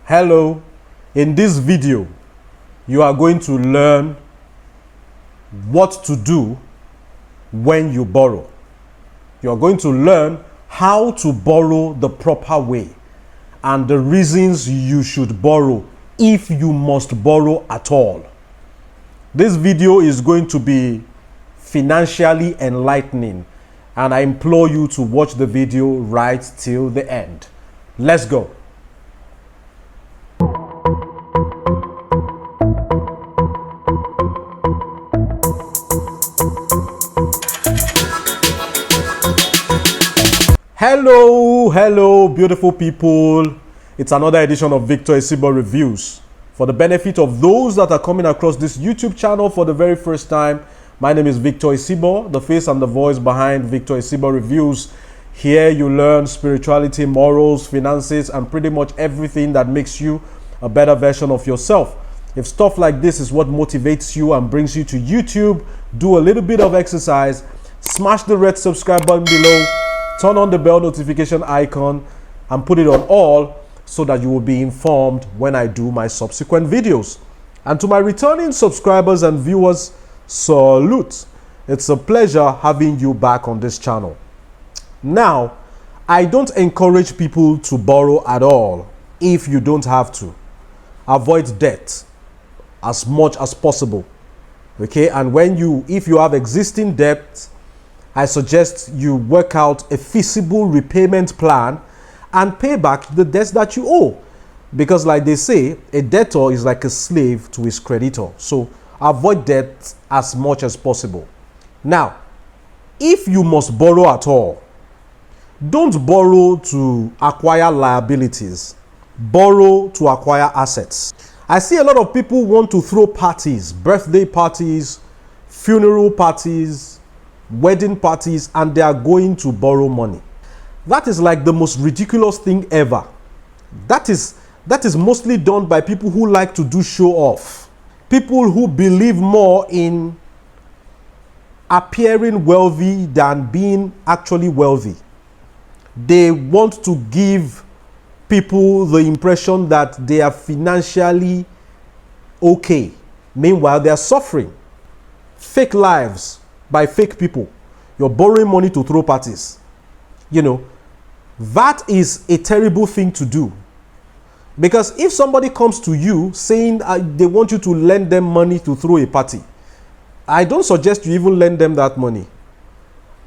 Hello, in this video, you are going to learn what to do when you borrow. You are going to learn how to borrow the proper way and the reasons you should borrow if you must borrow at all. This video is going to be financially enlightening, and I implore you to watch the video right till the end. Let's go. Hello, beautiful people. It's another edition of Victor Isibo Reviews. For the benefit of those that are coming across this YouTube channel for the very first time, my name is Victor Isibo, the face and the voice behind Victor Isibo Reviews. Here you learn spirituality, morals, finances, and pretty much everything that makes you a better version of yourself. If stuff like this is what motivates you and brings you to YouTube, do a little bit of exercise, smash the red subscribe button below, turn on the bell notification icon, and put it on all so that you will be informed when I do my subsequent videos. And to my returning subscribers and viewers, salute. It's a pleasure having you back on this channel. Now, I don't encourage people to borrow at all if you don't have to. Avoid debt as much as possible. Okay, and if you have existing debt, I suggest you work out a feasible repayment plan and pay back the debts that you owe. Because like they say, a debtor is like a slave to his creditor. So avoid debt as much as possible. Now, if you must borrow at all, don't borrow to acquire liabilities. Borrow to acquire assets. I see a lot of people want to throw parties, birthday parties, funeral parties, wedding parties, and they are going to borrow money. That is like the most ridiculous thing ever. That is mostly done by people who like to do show off. People who believe more in appearing wealthy than being actually wealthy. They want to give people the impression that they are financially okay. Meanwhile, they are suffering. Fake lives by fake people. You're borrowing money to throw parties. You know, that is a terrible thing to do. Because if somebody comes to you saying they want you to lend them money to throw a party, I don't suggest you even lend them that money.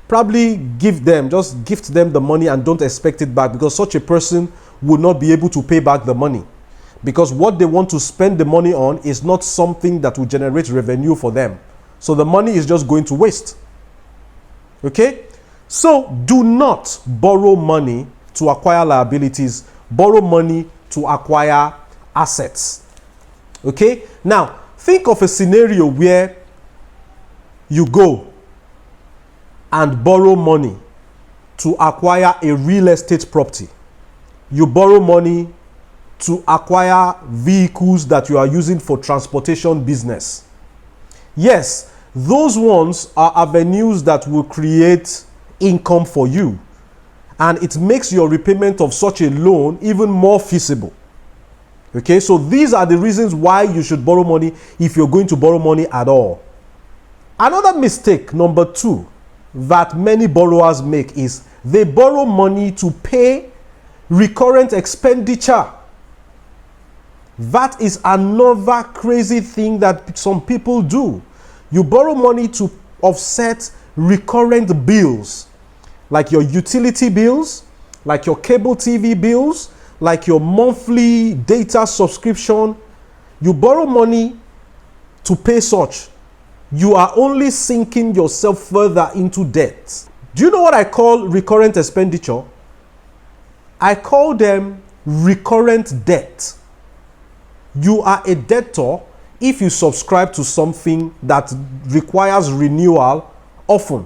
Probably just gift them the money and don't expect it back, because such a person will not be able to pay back the money. Because what they want to spend the money on is not something that will generate revenue for them. So the money is just going to waste. Okay? So do not borrow money to acquire liabilities. Borrow money to acquire assets. Okay? Now, think of a scenario where you go and borrow money to acquire a real estate property. You borrow money to acquire vehicles that you are using for transportation business. Yes, those ones are avenues that will create income for you, and it makes your repayment of such a loan even more feasible. Okay, so these are the reasons why you should borrow money if you're going to borrow money at all. Another mistake, number 2, that many borrowers make is they borrow money to pay recurrent expenditure. That is another crazy thing that some people do. You borrow money to offset recurrent bills, like your utility bills, like your cable TV bills, like your monthly data subscription. You borrow money to pay such. You are only sinking yourself further into debt. Do you know what I call recurrent expenditure? I call them recurrent debt. You are a debtor if you subscribe to something that requires renewal often.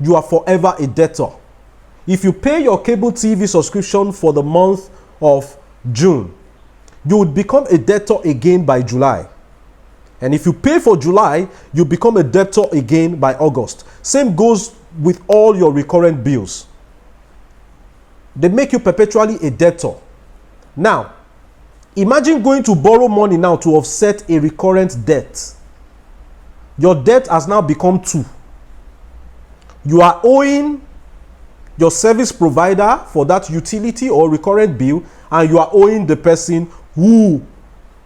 You are forever a debtor. If you pay your cable TV subscription for the month of June, you would become a debtor again by July. And if you pay for July, you become a debtor again by August. Same goes with all your recurrent bills. They make you perpetually a debtor. Now, Imagine going to borrow money now to offset a recurrent debt. Your debt has now become 2. You are owing your service provider for that utility or recurrent bill, and you are owing the person who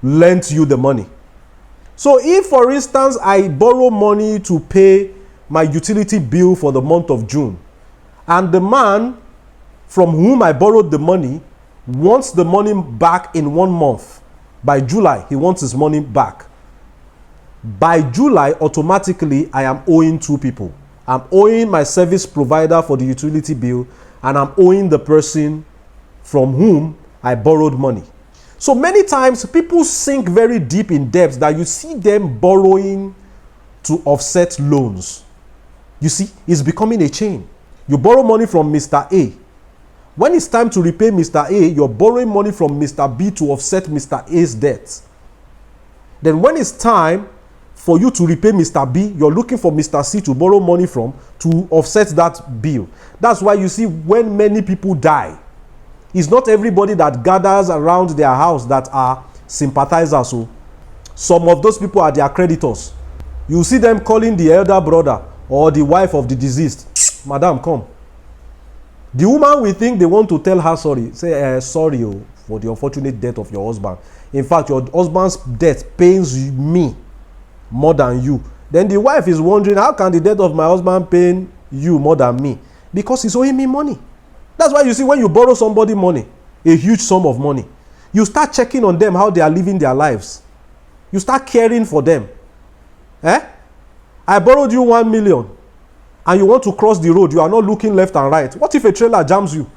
lent you the money. So if, for instance, I borrow money to pay my utility bill for the month of June, and the man from whom I borrowed the money wants the money back in 1 month, by July, he wants his money back. By July, automatically, I am owing 2 people. I'm owing my service provider for the utility bill, and I'm owing the person from whom I borrowed money. So many times, people sink very deep in debts that you see them borrowing to offset loans. You see, it's becoming a chain. You borrow money from Mr. A. When it's time to repay Mr. A, you're borrowing money from Mr. B to offset Mr. A's debt. Then when it's time for you to repay Mr. B, you're looking for Mr. C to borrow money from to offset that bill. That's why you see when many people die, it's not everybody that gathers around their house that are sympathizers. So some of those people are their creditors. You see them calling the elder brother or the wife of the deceased, "Madam, come." The woman will think they want to tell her sorry. Say, sorry for the unfortunate death of your husband. In fact, your husband's death pains me more than you. Then the wife is wondering, how can the death of my husband pain you more than me? Because he's owing me money. That's why you see when you borrow somebody money, a huge sum of money, you start checking on them how they are living their lives. You start caring for them. I borrowed you 1 million. And you want to cross the road, you are not looking left and right. What if a trailer jams you?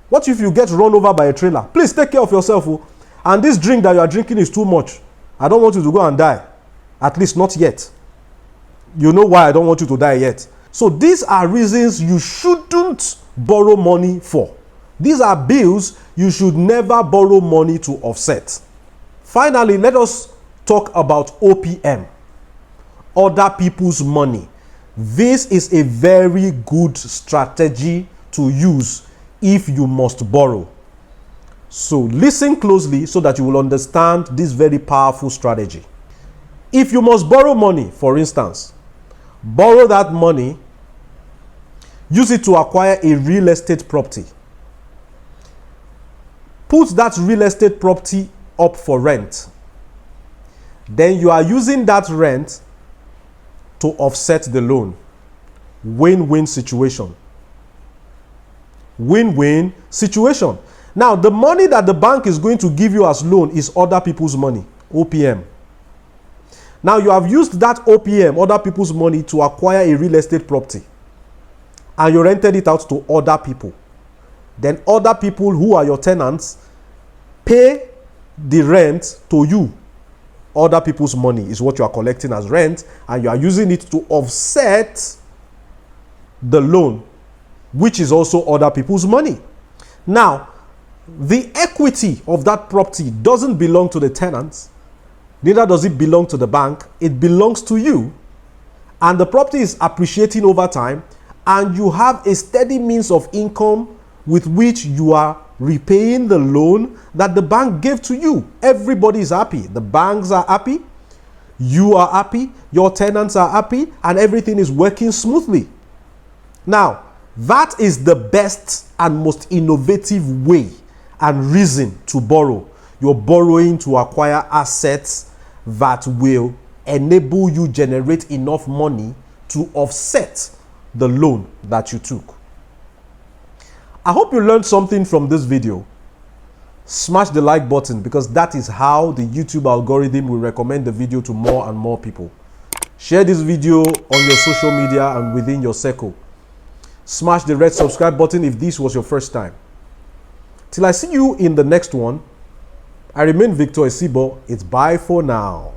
What if you get run over by a trailer? Please take care of yourself. And this drink that you are drinking is too much. I don't want you to go and die. At least not yet. You know why I don't want you to die yet. So these are reasons you shouldn't borrow money for. These are bills you should never borrow money to offset. Finally, let us talk about OPM. Other people's money. This is a very good strategy to use if you must borrow. So listen closely so that you will understand this very powerful strategy. If you must borrow money, for instance, borrow that money, use it to acquire a real estate property. Put that real estate property up for rent. Then you are using that rent to offset the loan. Win-win situation. Win-win situation. Now, the money that the bank is going to give you as loan is other people's money, OPM. Now, you have used that OPM, other people's money, to acquire a real estate property. And you rented it out to other people. Then other people who are your tenants pay the rent to you. Other people's money is what you are collecting as rent, and you are using it to offset the loan, which is also other people's money. Now, the equity of that property doesn't belong to the tenants, neither does it belong to the bank. It belongs to you, and the property is appreciating over time, and you have a steady means of income with which you are repaying the loan that the bank gave to you. Everybody is happy. The banks are happy. You are happy. Your tenants are happy. And everything is working smoothly. Now, that is the best and most innovative way and reason to borrow. You're borrowing to acquire assets that will enable you generate enough money to offset the loan that you took. I hope you learned something from this video. Smash the like button because that is how the YouTube algorithm will recommend the video to more and more people. Share this video on your social media and within your circle. Smash the red subscribe button if this was your first time. Till I see you in the next one, I remain Victor Esibo. It's bye for now.